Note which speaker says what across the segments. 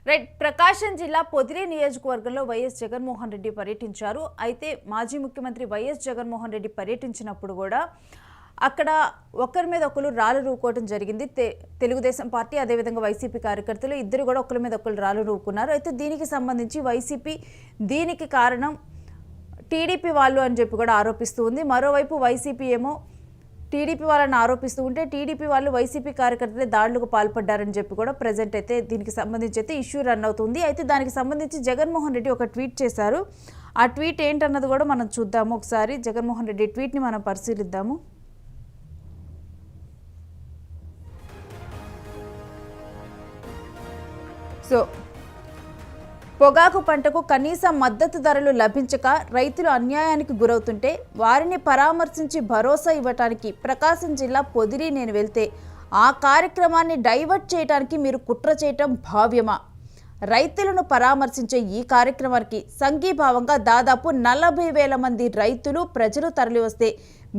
Speaker 1: Right. ప్రకాశం జిల్లా పొదిలి నియోజకవర్గంలో YS Jaganmohan Reddy పర్యటించారు. అయితే మాజీ ముఖ్యమంత్రి వైఎస్ జగన్మోహన్ రెడ్డి పర్యటించినప్పుడు కూడా అక్కడ ఒకరి మీద ఒకరు రాళ్ళు రూకోవడం జరిగింది. తెలుగుదేశం పార్టీ అదేవిధంగా వైసీపీ కార్యకర్తలు ఇద్దరు కూడా ఒకరి మీద ఒకరు రాళ్ళు రూకున్నారు. అయితే దీనికి సంబంధించి వైసీపీ దీనికి కారణం టీడీపీ వాళ్ళు అని చెప్పి కూడా ఆరోపిస్తూ ఉంది. మరోవైపు వైసీపీ ఏమో టీడీపీ వాళ్ళని ఆరోపిస్తూ ఉంటే టీడీపీ వాళ్ళు వైసీపీ కార్యకర్తలే దాడులకు పాల్పడ్డారని చెప్పి కూడా ప్రజెంట్ అయితే దీనికి సంబంధించి అయితే ఇష్యూ రన్ అవుతుంది. అయితే దానికి సంబంధించి జగన్మోహన్ రెడ్డి ఒక ట్వీట్ చేశారు. ఆ ట్వీట్ ఏంటన్నది కూడా మనం చూద్దాము. ఒకసారి జగన్మోహన్ రెడ్డి ట్వీట్ని మనం పరిశీలిద్దాము. సో పొగాకు పంటకు కనీస మద్దతు ధరలు లభించక రైతులు అన్యాయానికి గురవుతుంటే వారిని పరామర్శించి భరోసా ఇవ్వటానికి ప్రకాశం జిల్లా పొదిలి నేను వెళ్తే ఆ కార్యక్రమాన్ని డైవర్ట్ చేయడానికి మీరు కుట్ర చేయటం భావ్యమా? రైతులను పరామర్శించే ఈ కార్యక్రమానికి సంఘీభావంగా దాదాపు 40,000 మంది రైతులు ప్రజలు తరలివస్తే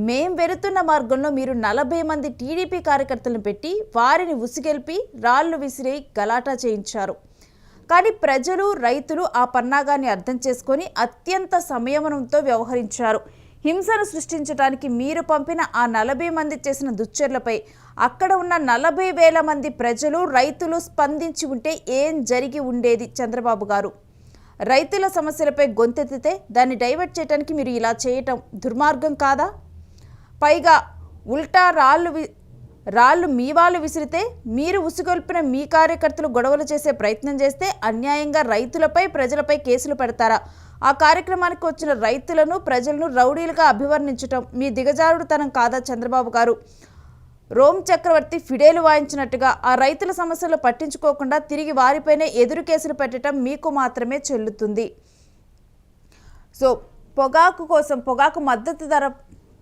Speaker 1: మేం వెళుతున్న మార్గంలో మీరు 40 మంది టీడీపీ కార్యకర్తలను పెట్టి వారిని ఉసిగెల్పి రాళ్లు విసిరి గలాటా చేయించారు. కానీ ప్రజలు రైతులు ఆ పన్నాగాన్ని అర్థం చేసుకొని అత్యంత సంయమనంతో వ్యవహరించారు. హింసను సృష్టించడానికి మీరు పంపిన ఆ 40 మంది చేసిన దుశ్చర్లపై అక్కడ ఉన్న 40,000 మంది ప్రజలు రైతులు స్పందించి ఉంటే ఏం జరిగి ఉండేది? చంద్రబాబు గారు రైతుల సమస్యలపై గొంతెత్తితే దాన్ని డైవర్ట్ చేయడానికి మీరు ఇలా చేయటం దుర్మార్గం కాదా? పైగా ఉల్టా రాళ్ళు మీ వాళ్ళు విసిరితే మీరు ఉసిగొల్పిన మీ కార్యకర్తలు గొడవలు చేసే ప్రయత్నం చేస్తే అన్యాయంగా రైతులపై ప్రజలపై కేసులు పెడతారా? ఆ కార్యక్రమానికి వచ్చిన రైతులను ప్రజలను రౌడీలుగా అభివర్ణించటం మీ దిగజారుడుతనం కాదా? చంద్రబాబు గారు రోమ్ చక్రవర్తి ఫిడేలు వాయించినట్టుగా ఆ రైతుల సమస్యలు పట్టించుకోకుండా తిరిగి వారిపైనే ఎదురు కేసులు పెట్టడం మీకు మాత్రమే చెల్లుతుంది. సో పొగాకు మద్దతు ధర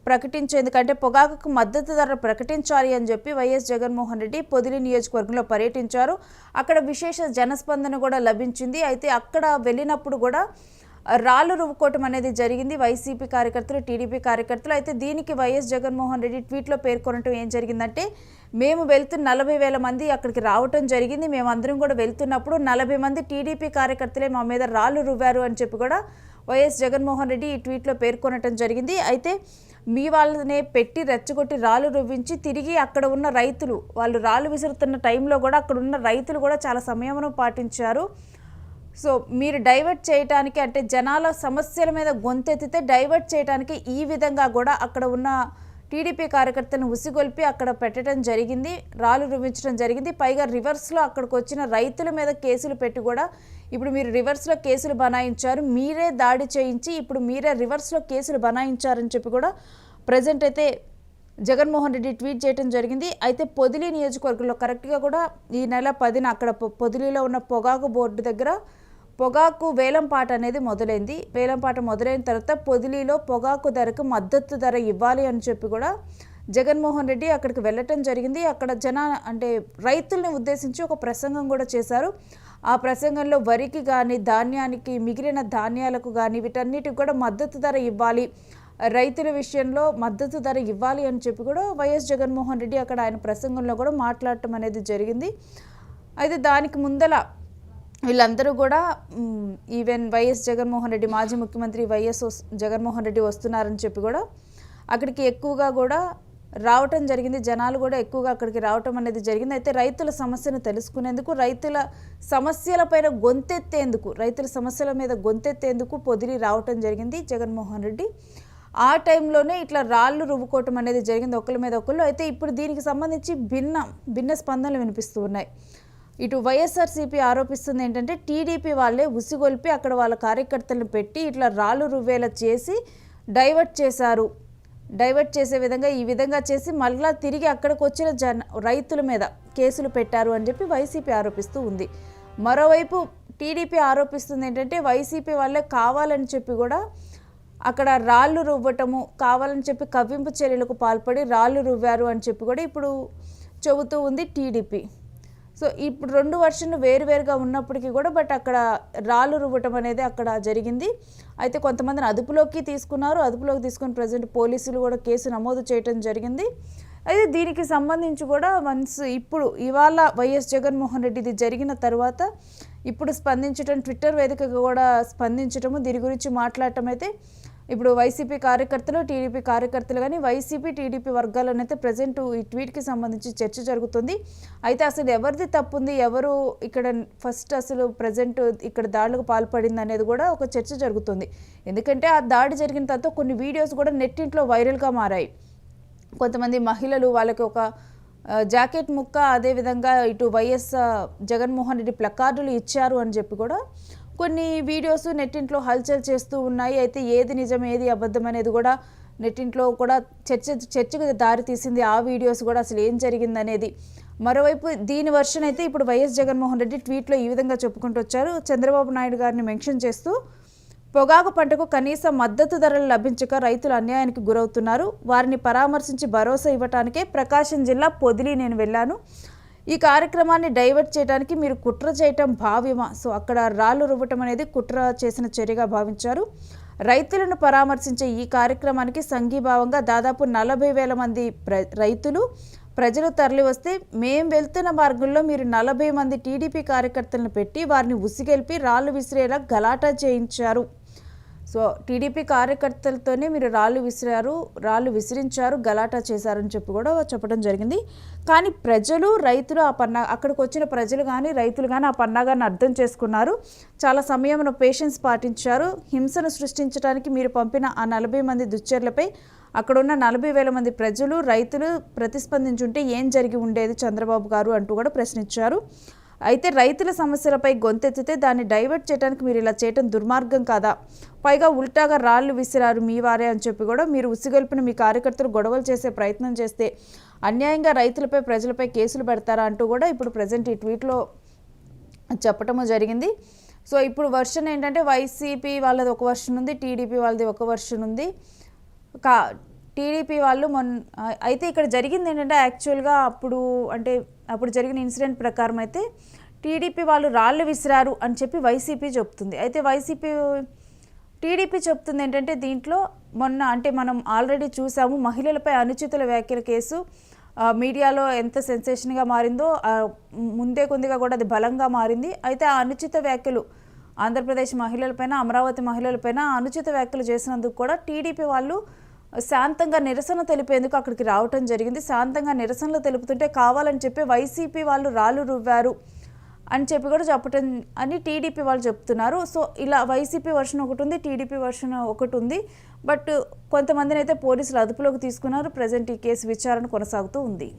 Speaker 1: ప్రకటించేందుకంటే పొగాకుకు మద్దతు ధర ప్రకటించాలి అని చెప్పి వైఎస్ జగన్మోహన్ రెడ్డి పొదిలి నియోజకవర్గంలో పర్యటించారు. అక్కడ విశేష జనస్పందన కూడా లభించింది. అయితే అక్కడ వెళ్ళినప్పుడు కూడా రాళ్ళు రువ్వుకోవటం అనేది జరిగింది వైసీపీ కార్యకర్తలు, టీడీపీ కార్యకర్తలు. అయితే దీనికి వైఎస్ జగన్మోహన్ రెడ్డి ట్వీట్లో పేర్కొనటం ఏం జరిగిందంటే, మేము వెళ్తున్న 40,000 మంది అక్కడికి రావటం జరిగింది. మేమందరం కూడా వెళ్తున్నప్పుడు 40 మంది టీడీపీ కార్యకర్తలే మా మీద రాళ్ళు రువ్వారు అని చెప్పి కూడా వైఎస్ జగన్మోహన్ రెడ్డి ఈ ట్వీట్లో పేర్కొనటం జరిగింది. అయితే మీ వాళ్ళనే పెట్టి రెచ్చగొట్టి రాళ్ళు రువ్వించి తిరిగి అక్కడ ఉన్న రైతులు వాళ్ళు రాళ్ళు విసురుతున్న టైంలో కూడా అక్కడ ఉన్న రైతులు కూడా చాలా సంయమనం పాటించారు. సో మీరు డైవర్ట్ చేయడానికి అంటే జనాల సమస్యల మీద గొంతెత్తితే డైవర్ట్ చేయడానికి ఈ విధంగా కూడా అక్కడ ఉన్న టీడీపీ కార్యకర్తలను ఉసిగొల్పి అక్కడ పెట్టడం జరిగింది, రాళ్ళు రువ్వించడం జరిగింది. పైగా రివర్స్లో అక్కడికి వచ్చిన రైతుల మీద కేసులు పెట్టి కూడా ఇప్పుడు మీరు రివర్స్లో కేసులు బనాయించారు, మీరే దాడి చేయించి ఇప్పుడు మీరే రివర్స్లో కేసులు బనాయించారని చెప్పి కూడా ప్రజెంట్ అయితే జగన్మోహన్ రెడ్డి ట్వీట్ చేయడం జరిగింది. అయితే పొదిలి నియోజకవర్గంలో కరెక్ట్గా కూడా ఈ నెల 10న అక్కడ పొదిలిలో ఉన్న పొగాకు బోర్డు దగ్గర పొగాకు వేలంపాట అనేది మొదలైంది. వేలంపాట మొదలైన తర్వాత పొదిలిలో పొగాకు ధరకు మద్దతు ధర ఇవ్వాలి అని చెప్పి కూడా జగన్మోహన్ రెడ్డి అక్కడికి వెళ్ళటం జరిగింది. అక్కడ అంటే రైతుల్ని ఉద్దేశించి ఒక ప్రసంగం కూడా చేశారు. ఆ ప్రసంగంలో వరికి కానీ ధాన్యానికి మిగిలిన ధాన్యాలకు కానీ వీటన్నిటికి కూడా మద్దతు ధర ఇవ్వాలి, రైతుల విషయంలో మద్దతు ధర ఇవ్వాలి అని చెప్పి కూడా వైఎస్ జగన్మోహన్ రెడ్డి అక్కడ ఆయన ప్రసంగంలో కూడా మాట్లాడటం అనేది జరిగింది. అయితే దానికి ముందల వీళ్ళందరూ కూడా ఈవెన్ వైఎస్ జగన్మోహన్ రెడ్డి మాజీ ముఖ్యమంత్రి జగన్మోహన్ రెడ్డి వస్తున్నారని చెప్పి కూడా అక్కడికి ఎక్కువగా కూడా రావటం జరిగింది. జనాలు కూడా ఎక్కువగా అక్కడికి రావటం అనేది జరిగింది. అయితే రైతుల సమస్యను తెలుసుకునేందుకు, రైతుల సమస్యలపైన రైతుల సమస్యల మీద గొంతెత్తేందుకు పొదిలి రావటం జరిగింది జగన్మోహన్ రెడ్డి. ఆ టైంలోనే ఇట్లా రాళ్ళు రువ్వుకోవటం అనేది జరిగింది ఒకరి మీద ఒకళ్ళు. అయితే ఇప్పుడు దీనికి సంబంధించి భిన్న స్పందనలు వినిపిస్తూ ఉన్నాయి. ఇటు వైఎస్ఆర్సీపీ ఆరోపిస్తుంది ఏంటంటే టీడీపీ వాళ్ళే ఉసిగొల్పి అక్కడ వాళ్ళ కార్యకర్తలను పెట్టి ఇట్లా రాళ్ళు రువ్వేలా చేసి డైవర్ట్ చేసే విధంగా ఈ విధంగా చేసి మళ్ళా తిరిగి అక్కడికి వచ్చిన రైతుల మీద కేసులు పెట్టారు అని చెప్పి వైసీపీ ఆరోపిస్తూ ఉంది. మరోవైపు టీడీపీ ఆరోపిస్తుంది ఏంటంటే వైసీపీ వాళ్ళే కావాలని చెప్పి కూడా అక్కడ రాళ్ళు రువ్వటము, కావాలని చెప్పి కవ్వింపు చర్యలకు పాల్పడి రాళ్ళు రువ్వారు అని చెప్పి కూడా ఇప్పుడు చెబుతూ ఉంది టీడీపీ. సో ఇప్పుడు 2 వర్షన్లు వేరువేరుగా ఉన్నప్పటికీ కూడా అక్కడ రాళ్ళు రువ్వటం అనేది అక్కడ జరిగింది. అయితే కొంతమందిని అదుపులోకి తీసుకుని ప్రజెంట్ పోలీసులు కూడా కేసు నమోదు చేయడం జరిగింది. అయితే దీనికి సంబంధించి కూడా వన్స్ ఇప్పుడు ఇవాళ వైఎస్ జగన్మోహన్ రెడ్డి ఇది జరిగిన తర్వాత ఇప్పుడు స్పందించడం, ట్విట్టర్ వేదికగా కూడా స్పందించడము, దీని గురించి మాట్లాడటం అయితే ఇప్పుడు వైసీపీ కార్యకర్తలు, టీడీపీ కార్యకర్తలు కానీ వైసీపీ టీడీపీ వర్గాల్లోనైతే ప్రజెంట్ ఈ ట్వీట్కి సంబంధించి చర్చ జరుగుతుంది. అయితే అసలు ఎవరిది తప్పుంది, ఎవరు ఇక్కడ ఫస్ట్ అసలు ప్రజెంట్ ఇక్కడ దాడులకు పాల్పడింది అనేది కూడా ఒక చర్చ జరుగుతుంది. ఎందుకంటే ఆ దాడి జరిగిన తర్వాత కొన్ని వీడియోస్ కూడా నెట్టింట్లో వైరల్గా మారాయి. కొంతమంది మహిళలు వాళ్ళకి ఒక జాకెట్ ముక్క, అదేవిధంగా ఇటు వైఎస్ జగన్మోహన్ రెడ్డి ప్లకార్డులు ఇచ్చారు అని చెప్పి కూడా కొన్ని వీడియోస్ నెట్టింట్లో హల్చల్ చేస్తూ ఉన్నాయి. అయితే ఏది నిజం ఏది అబద్ధం అనేది కూడా నెట్టింట్లో కూడా చర్చకు దారి తీసింది. ఆ వీడియోస్ కూడా అసలు ఏం జరిగిందనేది. మరోవైపు దీని వర్షన్ అయితే ఇప్పుడు వైఎస్ జగన్మోహన్ రెడ్డి ట్వీట్లో ఈ విధంగా చెప్పుకుంటూ వచ్చారు. చంద్రబాబు నాయుడు గారిని మెన్షన్ చేస్తూ పొగాకు పంటకు కనీస మద్దతు ధరలు లభించక రైతులు అన్యాయానికి గురవుతున్నారు. వారిని పరామర్శించి భరోసా ఇవ్వటానికే ప్రకాశం జిల్లా పొదిలి నేను వెళ్ళాను. ఈ కార్యక్రమాన్ని డైవర్ట్ చేయడానికి మీరు కుట్ర చేయటం భావ్యమా? సో అక్కడ రాళ్లు రువ్వటం అనేది కుట్ర చేసిన చర్యగా భావించారు. రైతులను పరామర్శించే ఈ కార్యక్రమానికి సంఘీభావంగా దాదాపు 40,000 మంది ప్రజలు తరలి వస్తే మేం వెళ్తున్న మార్గంలో మీరు 40 మంది టీడీపీ కార్యకర్తలను పెట్టి వారిని ఉసిగెల్పి రాళ్లు విసిరేలా గలాటా చేయించారు. సో టీడీపీ కార్యకర్తలతోనే మీరు రాళ్ళు విసిరించారు, గలాటా చేశారని చెప్పి కూడా చెప్పడం జరిగింది. కానీ ప్రజలు, రైతులు అక్కడికి వచ్చిన ప్రజలు కానీ రైతులు కానీ ఆ పన్నాగాన్ని అర్థం చేసుకున్నారు. చాలా సమయంలో పేషెన్స్ పాటించారు. హింసను సృష్టించడానికి మీరు పంపిన ఆ 40 మంది దుశ్చర్లపై అక్కడున్న 40,000 మంది ప్రజలు, రైతులు ప్రతిస్పందించుంటే ఏం జరిగి ఉండేది చంద్రబాబు గారు అంటూ కూడా ప్రశ్నించారు. అయితే రైతుల సమస్యలపై గొంతెత్తితే దాన్ని డైవర్ట్ చేయడానికి మీరు ఇలా చేయడం దుర్మార్గం కాదా? పైగా ఉల్టాగా రాళ్లు విసిరారు మీ వారే అని చెప్పి కూడా మీరు ఉసిగొల్పిన మీ కార్యకర్తలు గొడవలు చేసే ప్రయత్నం చేస్తే అన్యాయంగా రైతులపై, ప్రజలపై కేసులు పెడతారా అంటూ కూడా ఇప్పుడు ప్రజెంట్ ఈ ట్వీట్లో చెప్పటము జరిగింది. సో ఇప్పుడు వర్షన్ ఏంటంటే వైసీపీ వాళ్ళది ఒక వర్షన్ ఉంది, టీడీపీ వాళ్ళది ఒక వర్షన్ ఉంది. టీడీపీ వాళ్ళు అయితే ఇక్కడ జరిగింది ఏంటంటే యాక్చువల్గా అప్పుడు జరిగిన ఇన్సిడెంట్ ప్రకారం అయితే టీడీపీ వాళ్ళు రాళ్ళు విసిరారు అని చెప్పి వైసీపీ చెప్తుంది. అయితే టీడీపీ చెప్తుంది ఏంటంటే దీంట్లో మనం ఆల్రెడీ చూసాము, మహిళలపై అనుచిత వ్యాఖ్యల కేసు మీడియాలో ఎంత సెన్సేషన్గా మారిందో ముందే కొద్దిగా కూడా అది బలంగా మారింది. అయితే ఆ అనుచిత వ్యాఖ్యలు ఆంధ్రప్రదేశ్ మహిళలపైన, అమరావతి మహిళలపైన అనుచిత వ్యాఖ్యలు చేసినందుకు కూడా టీడీపీ వాళ్ళు శాంతంగా నిరసన తెలిపేందుకు అక్కడికి రావటం జరిగింది. శాంతంగా నిరసనలు తెలుపుతుంటే కావాలని చెప్పి వైసీపీ వాళ్ళు రాళ్ళు రువ్వారు అని చెప్పి కూడా చెప్పటం అని టీడీపీ వాళ్ళు చెప్తున్నారు. సో ఇలా వైసీపీ వర్షన్ ఒకటి ఉంది, టీడీపీ వర్షన్ ఒకటి ఉంది. బట్ కొంతమందిని అయితే పోలీసులు అదుపులోకి తీసుకున్నారు. ప్రజెంట్ ఈ కేసు విచారణ కొనసాగుతూ ఉంది.